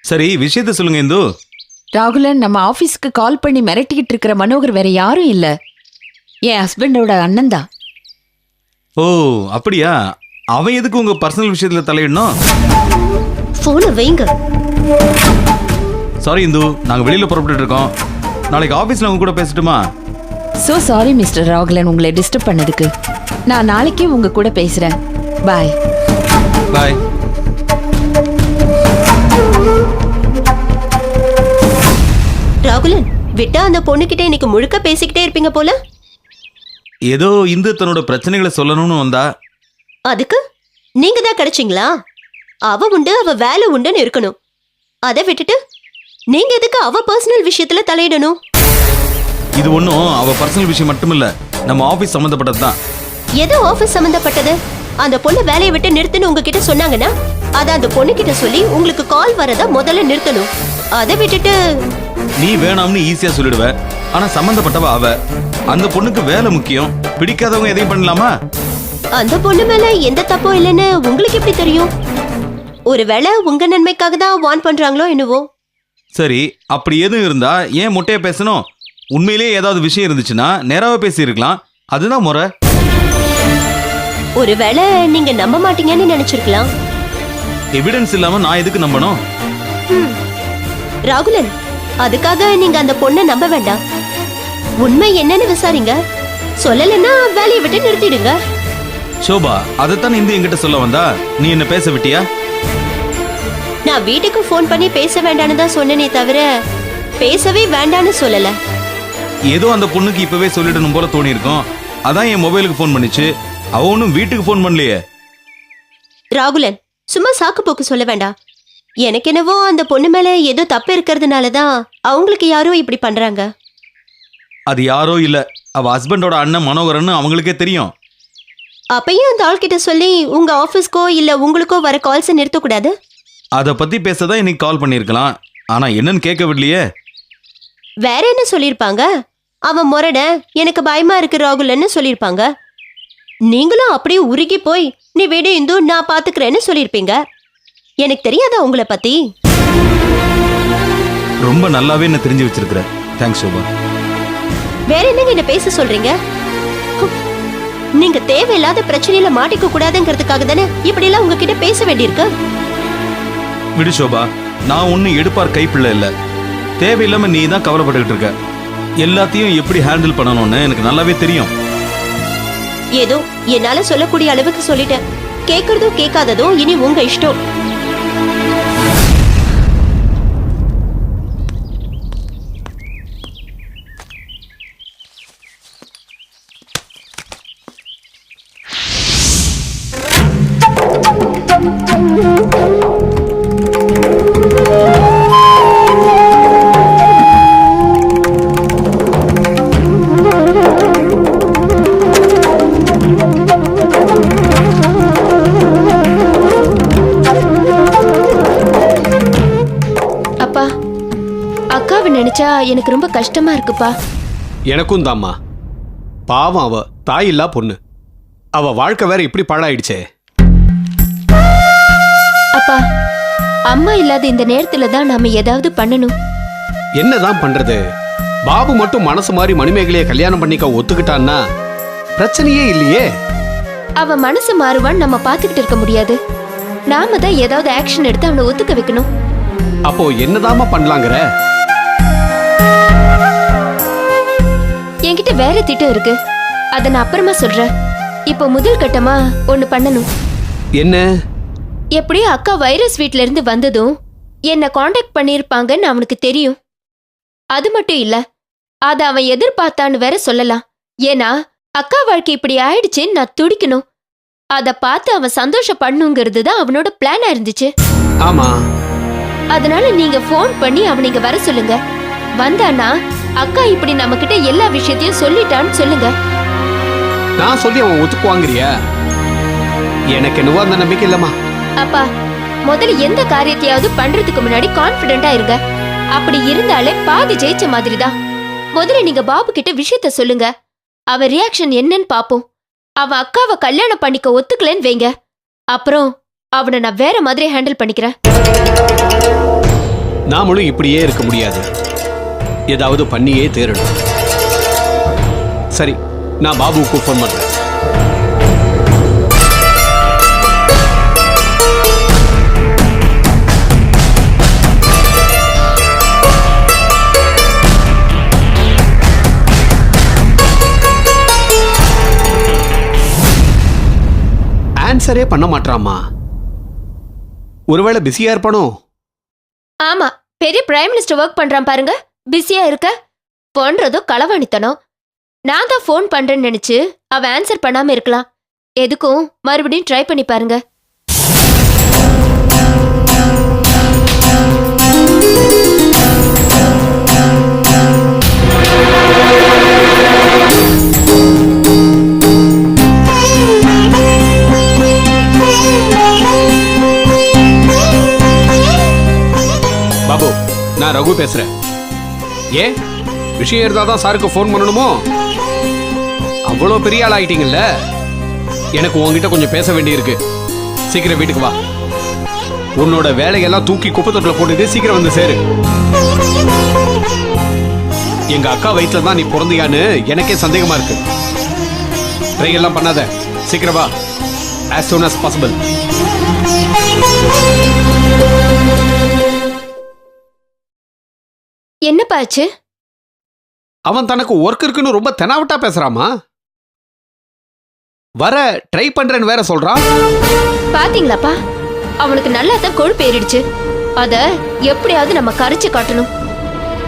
சரி விஷயத்த சொல்லுங்க இந்து. ராகுலன், நம்ம ஆபீஸ்க்கு கால் பண்ணி மிரட்டிக்கிட்டு இருக்கிற மனோகர் வேற யாரும் இல்ல, என் ஹஸ்பண்டோட அண்ணன் தான். ஓ அப்படியா? அவன் எதுக்கு உங்க பர்சனல் விஷயத்துல தலையிடணும்? போனை வைங்க. சாரி இந்து, நாங்க வெளியில புறப்பட்டு இருக்கோம். நாளைக்கு ஆபீஸ்ல உங்க கூட பேசட்டுமா? சோ சாரி மிஸ்டர் ராகுலன், உங்களை டிஸ்டர்ப் பண்ணதுக்கு. நான் நாளைக்கே உங்க கூட பேசுறேன். பாய். பாய். ராகுலன், விட்டா அந்த பொண்ணுகிட்ட இன்னைக்கு முழுக்க பேசிக்கிட்டே இருப்பீங்க போல. ஏதோ இந்து தன்னோட பிரச்சனைகளை சொல்லணும்னு வந்தா. அதுக்கு நீங்க தான் கிடைச்சீங்களா? அவ உண்டு, அவ வேலை உண்டுன்னு இருக்கணும். அதை விட்டுட்டு நீங்க எதுக்கு அவ பர்சனல் விஷயத்துல தலையிடணும்? இது ஒன்றும் அவ பர்சனல் விஷயம் மட்டும் இல்ல, நம்ம ஆபீஸ் சம்பந்தப்பட்டது தான். எது ஆபீஸ் சம்பந்தப்பட்டது? அந்த பொண்ணு வேலையை விட்டு நிறுத்துன்னு உங்ககிட்ட சொன்னாங்கன்னா அதை அந்த பொண்ணு கிட்ட சொல்லி உங்களுக்கு கால் வரத முதல்ல நிறுத்தணும். அதை விட்டுட்டு நீ வேணாம்னு ஈஸியா சொல்லிடுவ, ஆனா சம்பந்தப்பட்டவ அவ. அந்த பொண்ணுக்கு வேலை முக்கியம், பிடிக்காதவங்க எதையும் பண்ணலாமா? அந்த பொண்ணு மேல எந்த தப்பும் இல்லைன்னு உங்களுக்கு எப்படி தெரியும்? ஒருவேளை உங்க நன்மைக்காக தான் வார்ன் பண்றாங்களோ என்னவோ. சரி, அப்படி எதுவும் இருந்தா ஏன் முட்டையை பேசணும்? உண்மையிலேயே ஏதாவது விஷயம் இருந்துச்சுன்னா நேராவே பேசியிருக்கலாம், அதுதான் முறை. ஒருவேளை நீங்க நம்ப மாட்டீங்கன்னு நினைச்சிருக்கலாம். எவிடன்ஸ் இல்லாம நான் எதுக்கு நம்பணும்? ராகுலன், அதுக்காக நீங்க அந்த பொண்ணை நம்ப வேண்டாம். உண்மை என்னன்னு விசாரிங்க. சொல்லலைன்னா வேலையை விட்டு நிறுத்திடுங்க. சோபா, அதைத்தான் இந்து என்கிட்ட சொல்ல வந்தா. நீ என்ன பேச விட்டியா? நான் வீட்டுக்கு ஃபோன் பண்ணி பேச வேண்டான்னு தான் சொன்னேனே தவிர பேசவே வேண்டான்னு சொல்லல. ஏதோ அந்த பொண்ணுக்கு இப்பவே சொல்லிடணும் போல தோணி இருக்கும், அதான் என் மொபைலுக்கு ஃபோன் பண்ணிச்சு. அவ ஒன்னும் வீட்டுக்கு ஃபோன் பண்ணலையே. ராகுலன், சும்மா சாக்கு போக்கு சொல்ல வேண்டாம். எனக்கு என்னவோ அந்த பொண்ணு மேல ஏதோ தப்பு இருக்கிறதுனாலதான் அவங்களுக்கு யாரோ இப்படி பண்றாங்க. அது யாரோ இல்ல, அவ ஹஸ்பண்டோட அண்ணன் மனோகரன்னு அவங்களுக்கே தெரியும். அப்பயும் அந்த ஆள்கிட்ட சொல்லி உங்க ஆபீஸ்க்கோ இல்ல உங்களுக்கோ வர கால்ஸை நிறுத்தக்கூடாது. அதை பத்தி பேசதான் இன்னைக்கு கால் பண்ணிருக்கலாம், ஆனா என்னன்னு கேட்க விடலையே. வேற என்ன சொல்லிருப்பாங்க? அவன் முரட, எனக்கு பயமா இருக்கு ராகுலன்னு சொல்லிருப்பாங்க. நீங்களும் அப்படியே உருகி போய் நீ வீடு இந்து நான் பாத்துக்கிறேன்னு சொல்லிருப்பீங்க. எனக்கு தெரியாதா உங்களை பத்தி? ரொம்ப நல்லாவே என்ன தெரிஞ்சு வச்சிருக்கிற. Thanks sofa. வேற என்னங்க என்ன பேச சொல்றீங்க? நீங்க தேவையில்லாத பிரச்சனையில மாட்டிக்க கூடாதுங்கிறதுக்காக தானே இப்படி எல்லாம் உங்ககிட்ட பேச வேண்டியிருக்கு. விடு சோபா, நான் ஒன்னும் எடுப்பார் கைப்பிள்ளை இல்ல. தேவையில்லாம நீ தான் கவலைப்பட்டுக்கிட்டு இருக்க. எல்லாத்தையும் எப்படி ஹேண்டில் பண்ணணும்னு எனக்கு நல்லாவே தெரியும். ஏதோ என்னால சொல்லக்கூடிய அளவுக்கு சொல்லிட்டேன். கேட்கறதும் கேட்காததும் இனி உங்க இஷ்டம். நினைச்சா எனக்கு ரொம்ப கஷ்டமா இருக்குப்பா. எனக்கும் தாம்மா. பாவம், அவ தாயில்லா பொண்ணு. அவ வாழ்க்கை வேற இப்படி பாழாயிடுச்சே. அப்பா, அம்மா இல்லாத இந்த நேரத்துல தான் நாம ஏதாவது பண்ணணும். என்னதான் பண்றது? பாபு மட்டும் மனசு மாதிரி மணிமேகலைய கல்யாணம் பண்ணிக்க ஒத்துக்கிட்டான்னா பிரச்சனையே இல்லையே. அவ மனசு மாறுவான்னு நம்ம பாத்துக்கிட்டு இருக்க முடியாது. நாம தான் ஏதாவது ஆக்ஷன் எடுத்து அவனை ஒத்துக்க வைக்கணும். அப்போ என்னதாமா பண்ணலாங்கிற? என்கிட்ட வேற திட்டம் இருக்கு, அத நான் அப்புறமா சொல்றேன். இப்போ முதல் கட்டமா ஒண்ணு பண்ணணும். என்ன? எப்படியும் அக்கா வைரஸ் வீட்ல இருந்து வந்ததும் என்ன காண்டாக்ட் பண்ணிருப்பாங்கன்னு அவனுக்கு தெரியும். அது மட்டும் இல்ல, அத அவன் எதிர்பார்த்தான்னு வேற சொல்லலாம். ஏன்னா அக்கா வாழ்க்கை இப்படி ஆயிடுச்சுன்னு நான் துடிக்கணும். அத பார்த்து அவன் சந்தோஷப்படணுங்கிறது தான் அவனோட பிளானா இருந்துச்சு. ஆமா. அதனால நீங்க போன் பண்ணி அவனை இங்க வர சொல்லுங்க. வந்தானா அக்கா இப்படி நம்ம கிட்ட எல்லா விஷயத்தையும் சொல்லிட்டான்னு சொல்லுங்க. நான் சொல்லி அவன் ஒத்துக்குவாங்கறியா? எனக்கு என்னவோ அந்த நம்பிக்கை இல்லம்மா. அப்பா, முதல்ல எந்த காரியத்தையாவது பண்றதுக்கு முன்னாடி கான்பிடென்ட்டா இருங்க. அப்படி இருந்தாலே பாதி ஜெயிச்ச மாதிரி தான். முதல்ல நீங்க பாபு கிட்ட விஷயத்த சொல்லுங்க. அவ ரியாக்ஷன் என்னன்னு பாப்போம். அவன் அக்காவை கல்யாணம் பண்ணிக்க ஒத்துக்கலன்னு வைங்க, அப்புறம் அவனை நான் வேற மாதிரி ஹேண்டில் பண்ணிக்கிறேன். நாமளும் இப்படியே இருக்க முடியாது, ஏதாவது பண்ணியே தேரணும். சரி, நான் பாபுவுக்கு ஃபோன் பண்றேன். ஆன்சரே பண்ண மாட்டாமா. ஒருவேளை பிஸியா இருப்பானோ? ஆமா, பெரிய பிரைம் மினிஸ்டர் ஒர்க் பண்றான் பாருங்க, பிஸியா இருக்க. பண்றதோ களவாணித்தனம். நான் தான் ஃபோன் பண்றேன்னு நினைச்சு அவன் ஆன்சர் பண்ணாம இருக்கலாம். எதுக்கும் மறுபடியும் ட்ரை பண்ணி பாருங்க. பாபு, நான் ரகு பேசுறேன். ஏன் விஷயம் இருந்தா தான் சாருக்கு ஃபோன் பண்ணணுமோ? அவ்வளோ பெரிய ஆள் ஆயிட்டீங்கல்ல, எனக்கு உங்ககிட்ட கொஞ்சம் பேச வேண்டியிருக்கு. சீக்கிரம் வீட்டுக்கு வா. உன்னோட வேலையெல்லாம் தூக்கி குப்பை தொட்டில போட்டுட்டு சீக்கிரம் வந்து சேரு. எங்க அக்கா வயிற்றுல தான் நீ பிறந்தியான்னு எனக்கே சந்தேகமா இருக்கு. ட்ரை எல்லாம் பண்ணாத, சீக்கிரம் வா. as soon as possible. என்னப்பா ஆச்சு? அவன் தனக்கு ஒர்க் இருக்குன்னு ரொம்ப தெனாவட்டா பேசுறாமா. வர ட்ரை பண்றேன்னு வேற சொல்றான். பாத்தீங்களாப்பா, அவனுக்கு நல்லா தான் கொழுப்பு ஏறிடுச்சு. அத எப்படியாவது நம்ம கரைச்சு காட்டணும்.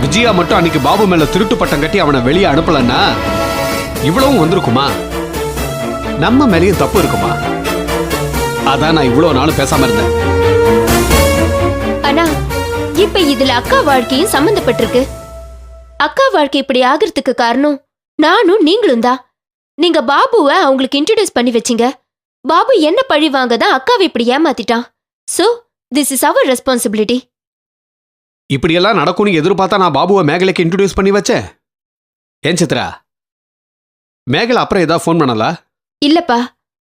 விஜயா மட்டும் அன்னைக்கு பாபு மேல திருட்டு பட்டம் கட்டி அவனை வெளியே அனுப்பலன்னா இவ்வளவும் வந்திருக்குமா? நம்ம மேலேயும் தப்பு இருக்குமா? அதான் நான் இவ்வளவு நாளும் பேசாம இருந்தேன். ஆனா இப்ப இதுல அக்கா வாழ்க்கையும் சம்பந்தப்பட்டிருக்கு. அக்கா வாழ்க்கை இப்படி ஆகிறதுக்கு காரணம் நானும் நீங்களும் தான். நீங்க பாபுவை அவங்களுக்கு இன்ட்ரோடியூஸ் பண்ணி வச்சீங்க. பாபு என்ன பழி வாங்க தான் அக்காவை இப்படி ஏமாத்திட்டான். So this is our responsibility. இப்படியெல்லாம் நடக்கும்னு எதிர்பார்த்தா நான் பாபுவை மேகலைக்கு இன்ட்ரோடியூஸ் பண்ணி வச்சேன். ஏன் சித்ரா, மேகலை அப்புறம் ஏதாவது ஃபோன் பண்ணலா? இல்லப்பா,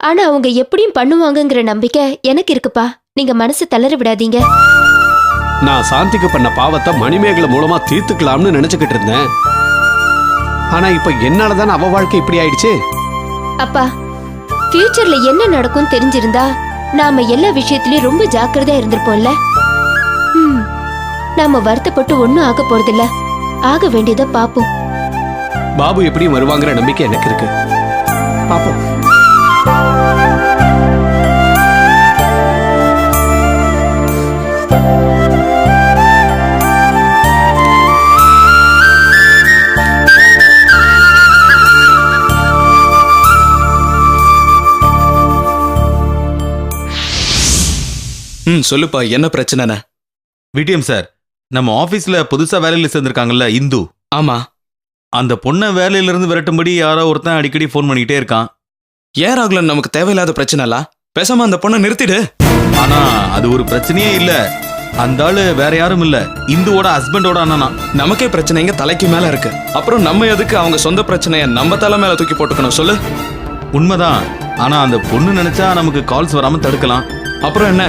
ஆனா அவங்க எப்படியும் பண்ணுவாங்கங்கிற நம்பிக்கை எனக்கு இருக்குப்பா. நீங்க மனசு தளர விடாதீங்க. நான் சாந்திக்கு பண்ண பாவத்தை மணிமேகலை மூலமா தீர்த்துக்கலாம்னு நினைச்சுக்கிட்டு இருந்தேன். ஆனா இப்ப என்னாலதான் அவ வாழ்க்கை இப்படி ஆயிடுச்சு. அப்பா, ஃபியூச்சர்ல என்ன நடக்கும் தெரிஞ்சிருந்தா நாம எல்லா விஷயத்திலயும் ரொம்ப ஜாக்கிரதையா இருந்திருப்போம்ல. நாம வருத்தப்பட்டு ஒண்ணும் ஆக போறதில்ல. ஆக வேண்டியதை பாப்போம். பாபு எப்படியும் வருவாங்கிற நம்பிக்கை எனக்கு இருக்கு. பாப்போம். சொல்லுப்பா, என்ன பிரச்சனை? விடிஎம் சார், நம்ம ஆபீஸ்ல புதுசா வேலையில சேர்ந்திருக்காங்கல்ல இந்து. ஆமா. அந்த பொண்ணை வேலையில இருந்து விரட்டும்படி யாரோ ஒருத்தன் அடிக்கடி ஃபோன் பண்ணிக்கிட்டே இருக்கான். ஏன் ராகுலன், நமக்கு தேவையில்லாத பிரச்சனைல பேசாம அந்த பொண்ணை நிறுத்திடு. ஆனா அது ஒரு பிரச்சனையே இல்ல. அந்த ஆளு வேற யாரும் இல்ல, இந்துவோட ஹஸ்பண்டோட அண்ணனா. நமக்கே பிரச்சனைங்க தலைக்கு மேல இருக்கு. அப்புறம் நம்ம எதுக்கு அவங்க சொந்த பிரச்சனைய நம்ம தலை மேல தூக்கி போட்டுக்கணும் சொல்லு? உண்மைதான். ஆனா அந்த பொண்ணு நினைச்சா நமக்கு கால்ஸ் வராம தடுக்கலாம். அப்புறம் என்ன,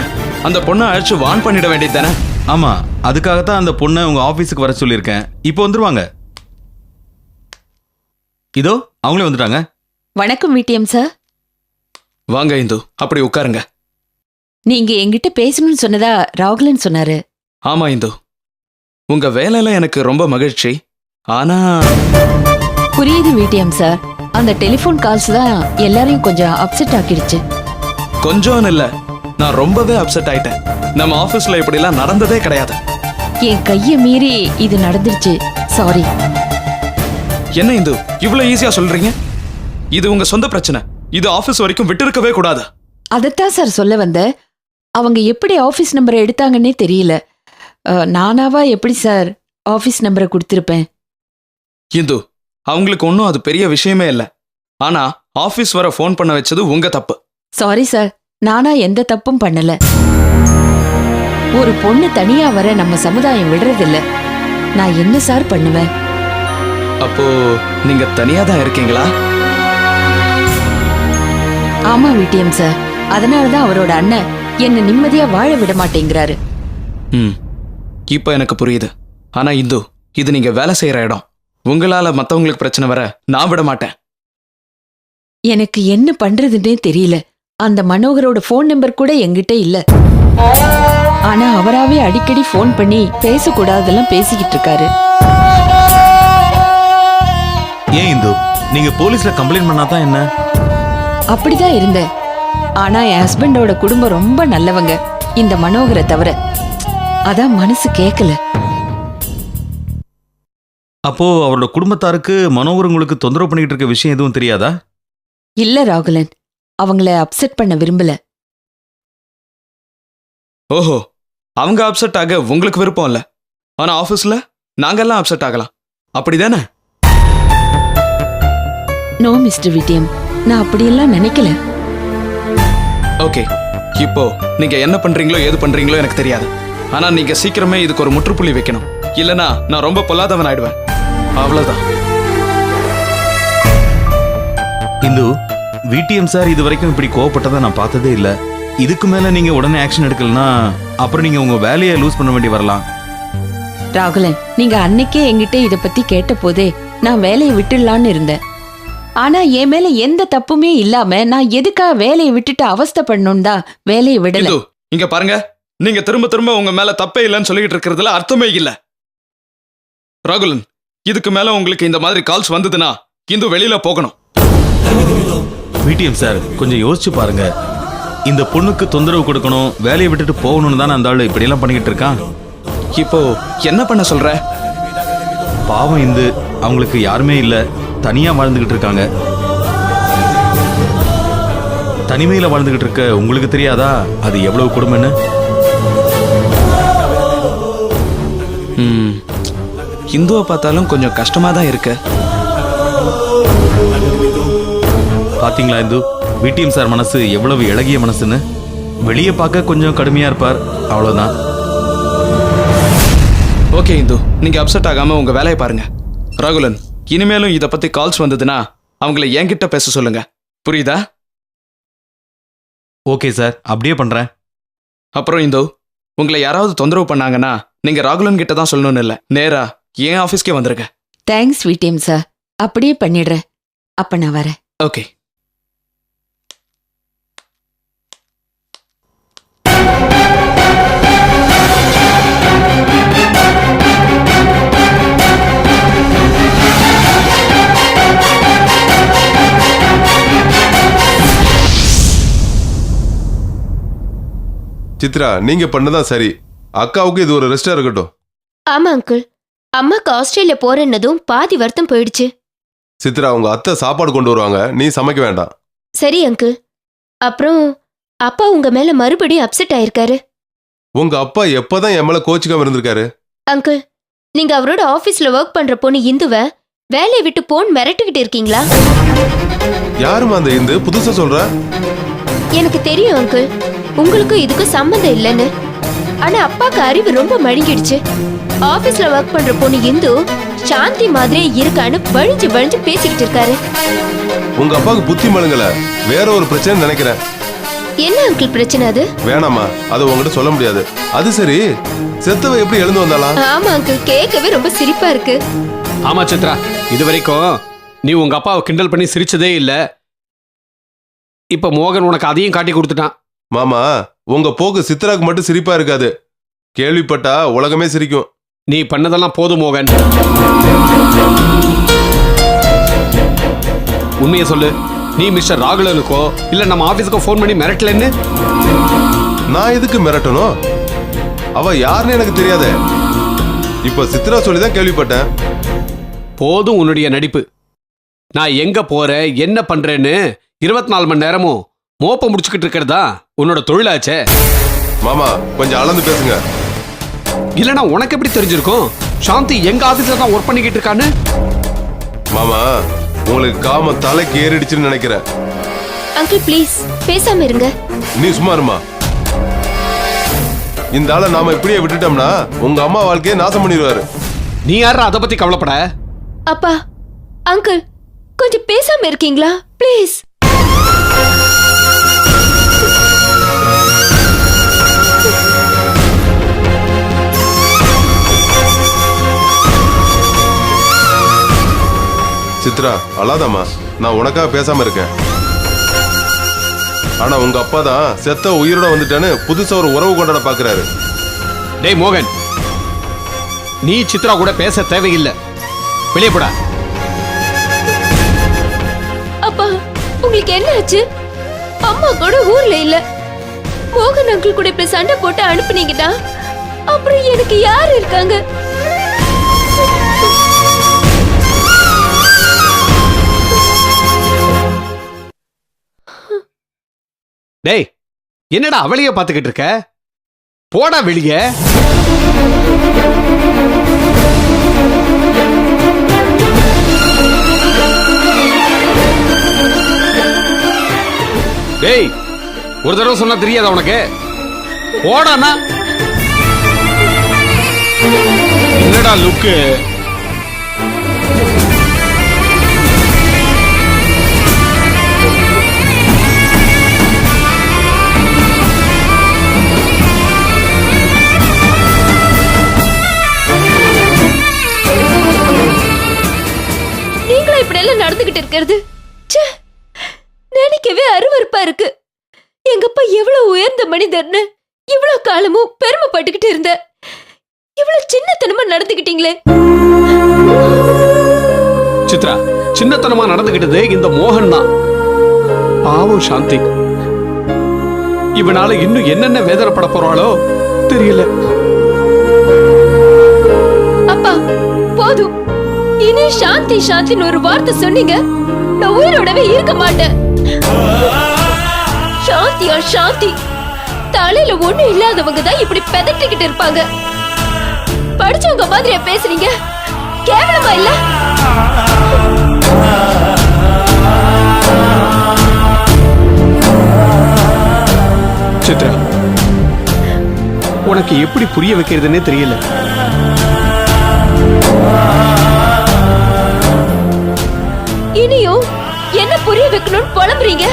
அந்த பொண்ணை அழைச்சு வான் பண்ணிட வேண்டியது தானே? ஆமா, அதுக்காகத்தான் அந்த பொண்ணை உங்க ஆபீஸுக்கு வர சொல்லியிருக்கேன். இப்போ வந்துருவாங்க. இதோ அவங்களே வந்துட்டாங்க. வணக்கம் விடிஎம் சார். வாங்க இந்து, அப்படி உட்காருங்க. நீங்க என்கிட்ட பேசணும்னு சொன்னதா ராகுலன் சொன்னாரு. ஆமா இந்து, உங்க வேலையில எனக்கு ரொம்ப மகிழ்ச்சி. ஆனா புரியுது விடிஎம் சார், அந்த டெலிபோன் கால்ஸ் தான் எல்லாரையும் கொஞ்சம் அப்செட் ஆக்கிடுச்சு. கொஞ்சம் இல்ல, நான் ரொம்பவே அப்செட் ஆயிட்டேன். நம்ம ஆபீஸ்ல இப்படி எல்லாம் நடந்ததே கிடையாது. என் கைய மீறி இது நடந்துருச்சு. சாரி. என்ன இந்து இவ்வளவு ஈஸியா சொல்றீங்க? இது உங்க சொந்த பிரச்சனை. இது ஆபீஸ் வரைக்கும் விட்டு இருக்கவே கூடாது. அதத்தான் சார் சொல்ல வந்த. அவங்க எப்படி ஆபீஸ் நம்பரை எடுத்தாங்கன்னே தெரியல. நானாவா எப்படி சார் ஆபீஸ் நம்பரை கொடுத்திருப்பேன்? இந்து, அவங்களுக்கு ஒன்றும் அது பெரிய விஷயமே இல்லை. ஆனா ஆபீஸ் வர ஃபோன் பண்ண வச்சது உங்க தப்பு. சாரி சார், நானா எந்த தப்பும் பண்ணல. ஒரு பொண்ணு தனியா வர நம்ம சமுதாயம் விடுறதில்ல. நான் என்ன சார் பண்ணுவேன்? அப்போ நீங்க தனியா தான் இருக்கீங்களா? ஆமா விடிஎம் சார், அதனாலதான் அவரோட அண்ணன் என்ன நிம்மதியா வாழ விட மாட்டேங்கிறாரு. இப்போ எனக்கு புரியுது. ஆனா இந்து, இது நீங்க வேலை செய்யற இடம். உங்களால மத்தவங்களுக்கு பிரச்சனை வர நான் விட மாட்டேன். எனக்கு என்ன பண்றதுன்னே தெரியல. அந்த மனோகரோட ஃபோன் நம்பர் கூட என்கிட்ட இல்ல. ஆனா அவராவே அடிக்கடி ஃபோன் பண்ணி பேசக்கூடாதெல்லாம் பேசிக்கிட்டு இருக்காரு. ஏன் இந்து, நீங்க போலீஸ்ல கம்ப்ளைண்ட் பண்ணாதான் என்ன? அப்படிதான் இருந்தேன். ஆனா என் ஹஸ்பண்டோட குடும்பம் ரொம்ப நல்லவங்க, இந்த மனோகரை தவிர. அதான் மனசு கேட்கல. அப்போ அவரோட குடும்பத்தாருக்கு மனோகர் உங்களுக்கு தொந்தரவு பண்ணிட்டு இருக்க விஷயம் எதுவும் தெரியாதா? இல்ல ராகுலன், அவங்கள அப்செட் பண்ண விரும்பல. ஓஹோ, அவங்க அப்செட் ஆக உங்களுக்கு விருப்பம் இல்ல. ஆனா ஆபீஸ்ல நாங்கெல்லாம் அப்செட் ஆகலாம், அப்படிதானே? நோ மிஸ்டர் விட்டியம், நான் அப்படியெல்லாம் நினைக்கல. ஓகே, இப்போ நீங்க என்ன பண்றீங்களோ ஏது பண்றீங்களோ எனக்கு தெரியாது. ஆனா நீங்க சீக்கிரமே இதுக்கு ஒரு முற்றுப்புள்ளி வைக்கணும். இல்லனா நான் ரொம்ப பொல்லாதவன் ஆயிடுவேன். அவ்வளவுதான். இந்து, விடிஎம் சார் இது வரைக்கும் இப்படி கோவப்பட்டதை நான் பார்த்ததே இல்ல. இதுக்கு மேல நீங்க உடனே ஆக்ஷன் எடுக்கலனா அப்புறம் நீங்க உங்க வேலையை லூஸ் பண்ண வேண்டி வரலாம். ராகுலன், நீங்க அன்னைக்கே என்கிட்ட இத பத்தி கேட்ட போதே நான் வேலையை விட்டுடலான்னு இருந்தேன். ஆனா என் மேல எந்த தப்புமே இல்லாம நான் எதுக்காக வேலையை விட்டுட்டு அவஸ்தைப்படணும் தான் வேலையை விடல. இந்து, இங்க பாருங்க, நீங்க திரும்ப திரும்ப உங்க மேல தப்பே இல்லைன்னு சொல்லிட்டு இருக்கிறதுல அர்த்தமே இல்ல. ராகுலன், இதுக்கு மேல உங்களுக்கு இந்த மாதிரி கால்ஸ் வந்ததுன்னா இந்து வெளியில போகணும். விடிஎம் சார் கொஞ்சம் யோசிச்சு பாருங்க. இந்த பொண்ணுக்கு தொந்தரவு கொடுக்கணும், வேலையை விட்டுட்டு போகணும்னு தானே அந்த ஆளு இப்படி எல்லாம் பண்ணிக்கிட்டு இருக்கான். இப்போ என்ன பண்ண சொல்ற? பாவம் இந்து, அவங்களுக்கு யாருமே இல்ல, தனியா வாழ்ந்துகிட்டு இருக்காங்க. தனிமையில வாழ்ந்துகிட்டு இருக்க உங்களுக்கு தெரியாதா அது எவ்வளவு கொடுமைன்னு? இந்துவை பார்த்தாலும் கொஞ்சம் கஷ்டமா தான் இருக்கு. பாத்தீங்களா இந்து, விடிஎம் சார் மனசு எவ்வளவு இளகிய மனசுன்னு. வெளியே பார்க்க கொஞ்சம் கடுமையா இருப்பார், அவ்வளவுதான். ஓகே இந்து, நீங்க அப்செட் ஆகாம உங்க வேலையை பாருங்க. ராகுலன், இனிமேலும் இத பத்தி கால்ஸ் வந்ததுன்னா அவங்கள என்கிட்ட பேச சொல்லுங்க, புரியுதா? ஓகே சார், அப்படியே பண்றேன். அப்புறம் இந்து, உங்களை யாராவது தொந்தரவு பண்ணாங்கன்னா நீங்க ராகுலன் கிட்ட தான் சொல்லணும்னு இல்ல, நேரா என் ஆபீஸ்க்கே வந்துருங்க. தேங்க்ஸ் விட்டியம் சார், அப்படியே பண்ணிடுறேன். அப்ப நான் வரேன். ஓகே. சித்ரா, நீங்க பண்ணதான் சரி. அக்காவுக்கு இது ஒரு ரெஸ்டா இருக்கட்டும். ஆமா அங்கிள், அம்மாக்கு ஆஸ்திரேலியா போறேன்னதும் பாதி வருத்தம் போயிடுச்சு. சித்ரா, உங்க அத்தை சாப்பாடு கொண்டு வருவாங்க, நீ சமைக்க வேண்டாம். சரி அங்கிள். அப்புறம் அப்பா உங்க மேல மறுபடியும் அப்செட் ஆயிருக்காரு. உங்க அப்பா எப்பதான் என் மேல கோச்சிக்காம இருந்திருக்காரு? அங்கிள், நீங்க அவரோட ஆபீஸ்ல ஒர்க் பண்ற பொண்ணு இந்துவ வேலையை விட்டு போன் மிரட்டிக்கிட்டு இருக்கீங்களா? யாருமா அந்த இந்து? புதுசா சொல்ற? எனக்கு தெரியும் அங்கிள், உங்களுக்கும் இதுக்கும் சம்மந்தம் இல்லைன்னு. ஆனா அப்பாக்கு அறிவு ரொம்ப மழுங்கிடுச்சு. ஆபீஸ்ல ஒர்க் பண்ற பொண்ணு இந்து சாந்தி மாதிரியே இருக்கான்னு வழிஞ்சு வழிஞ்சு பேசிக்கிட்டு இருக்காரு. உங்க அப்பாவுக்கு புத்தி மழுங்கல, வேற ஒரு பிரச்சனை நினைக்கிறேன். என்ன அங்கிள் பிரச்சனை அது? வேணாமா, அதை உங்ககிட்ட சொல்ல முடியாது. அது சரி, செத்தவ எப்படி எழுந்து வந்தாளா? ஆமா அங்கிள், கேட்கவே ரொம்ப சிரிப்பா இருக்கு. ஆமா சித்ரா, இது வரைக்கும் நீ உங்க அப்பாவை கிண்டல் பண்ணி சிரிச்சதே இல்ல. இப்ப மோகன் உனக்கு அதையும் காட்டி கொடுத்துட்டான். மாமா, உங்க போக்கு சித்ராக்கு மட்டும் சிரிப்பா இருக்காது, கேள்விப்பட்டா உலகமே சிரிக்கும். நீ பண்ணதெல்லாம் போதும் மோகன். உண்மையை சொல்லு, நீ மிஸ்டர் ராகுலனுக்கோ இல்ல நம்ம ஆபீஸ்க்கோ ஃபோன் பண்ணி மிரட்டலன்னு? நான் எதுக்கு மிரட்டணும்? அவ யாருன்னு எனக்கு தெரியாதே. இப்ப சித்ரா சொல்லிதான் கேள்விப்பட்டேன். போதும் உன்னுடைய நடிப்பு. நான் எங்க போறேன் என்ன பண்றேன்னு 24 மணி நேரமும் மோப்ப முடிச்சுக்கிட்டு இருக்கிறதா உன்னோட தொழிலாச்சே. மாமா, கொஞ்சம் அளந்து பேசுங்க. இல்லனா உனக்கு எப்படி தெரிஞ்சிருக்கும் சாந்தி எங்க ஆபீஸ்ல தான் ஒர்க் பண்ணிக்கிட்டு இருக்கான்னு? மாமா, உங்களுக்கு காம தலைக்கு ஏறிடுச்சுன்னு நினைக்கிறேன். அங்கிள் ப்ளீஸ் பேசாம இருங்க. நீ சும்மா இருமா. இந்த ஆளை நாம இப்படியே விட்டுட்டோம்னா உங்க அம்மா வாழ்க்கையை நாசம் பண்ணிடுவாரு. நீ யாரா அதை பத்தி கவலைப்பட? அப்பா, அங்கிள் கொஞ்சம் பேசாம இருக்கீங்களா ப்ளீஸ்? சித்ரா அழாதம்மா, நான் உனக்காக பேசாம இருக்கேன். ஆனா உங்க அப்பா தான் செத்த உயிரோட வந்துட்டேன்னு புதுசா ஒரு உறவு கொண்டாட பாக்குறாரு. டேய் மோகன், நீ சித்ரா கூட பேச தேவையில்லை. வெளியே போடா. அப்பா உங்களுக்கு என்ன ஆச்சு? அம்மா கூட ஊர்ல இல்ல. மோகன் அங்கிள் கூட இப்படி சண்டை போட்டு அனுப்புனீங்கன்னா அப்புறம் எனக்கு யார் இருக்காங்க? டேய், என்னடா அவளையே பார்த்துக்கிட்டு இருக்க? போடா வெளியே. டேய், ஒரு தடவை சொன்னா தெரியாதா உனக்கு? போடாண்ணா. என்னடா லுக்கு? நீங்களும் இப்படி எல்லாம் நடந்துகிட்டு இருக்கிறது நினைக்கவே அருவருப்பா இருக்கு. எங்கப்பா எவ்வளவு உயர்ந்த மனிதர்னு இவ்வளவு காலமும் பெருமைப்பட்டுக்கிட்டு இருந்த, இவ்வளவு சின்னத்தனமா நடந்துகிட்டீங்களே. சித்ரா, சின்னத்தனமா நடந்துகிட்டது இந்த மோகன் தான். பாவம் சாந்தி, இவனால இன்னும் என்னென்ன வேதனைப்பட போறாளோ தெரியல. அப்பா போதும், இனி சாந்தி சாந்தின்னு ஒரு வார்த்தை சொன்னீங்க நான் உயிரோடவே இருக்க மாட்டேன். சாந்தியா சாந்தி, தலையில ஒண்ணு இல்லாதவங்க தான் இப்படி பெதட்டிக்கிட்டு இருப்பாங்க. படிச்சவங்க மாதிரியா பேசுறீங்க? கேவலமா இல்ல? சித்ரா, உனக்கு எப்படி புரிய வைக்கிறதுன்னே தெரியல. இனியும் என்ன புரிய வைக்கணும்னு புலம்புறீங்க?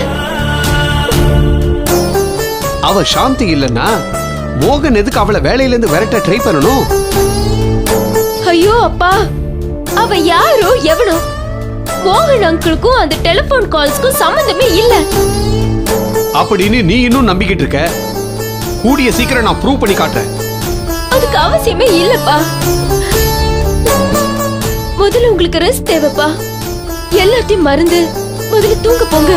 அவ சாந்தி இல்லன்னா மோகன் எதுக்கு அவளை வேலையில இருந்து விரட்ட ட்ரை பண்ணணும்? ஐயோ அப்பா, அவ யாரோ எவனோ, மோகன் அங்கிளுக்கும் அந்த டெலிபோன் கால்ஸ்க்கும் சம்பந்தமே இல்ல அப்படின்னு நீ இன்னும் நம்பிக்கிட்டு இருக்க. கூடிய சீக்கிரம் நான் ப்ரூவ் பண்ணி காட்டுறேன். அதுக்கு அவசியமே இல்லப்பா. முதல்ல உங்களுக்கு ரெஸ்ட் தேவைப்பா. எல்லாத்தையும் மறந்து முதல்ல தூங்க போங்க.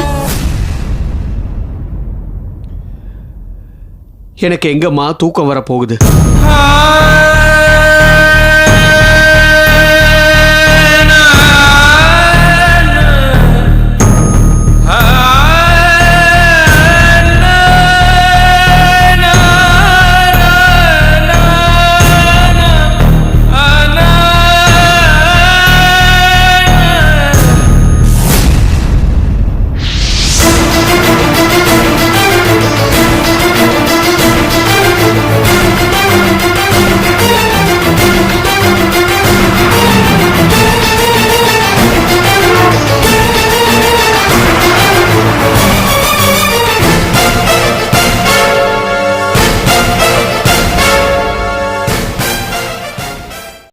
எனக்கு எங்கம்மா தூக்கம் வர போகுது?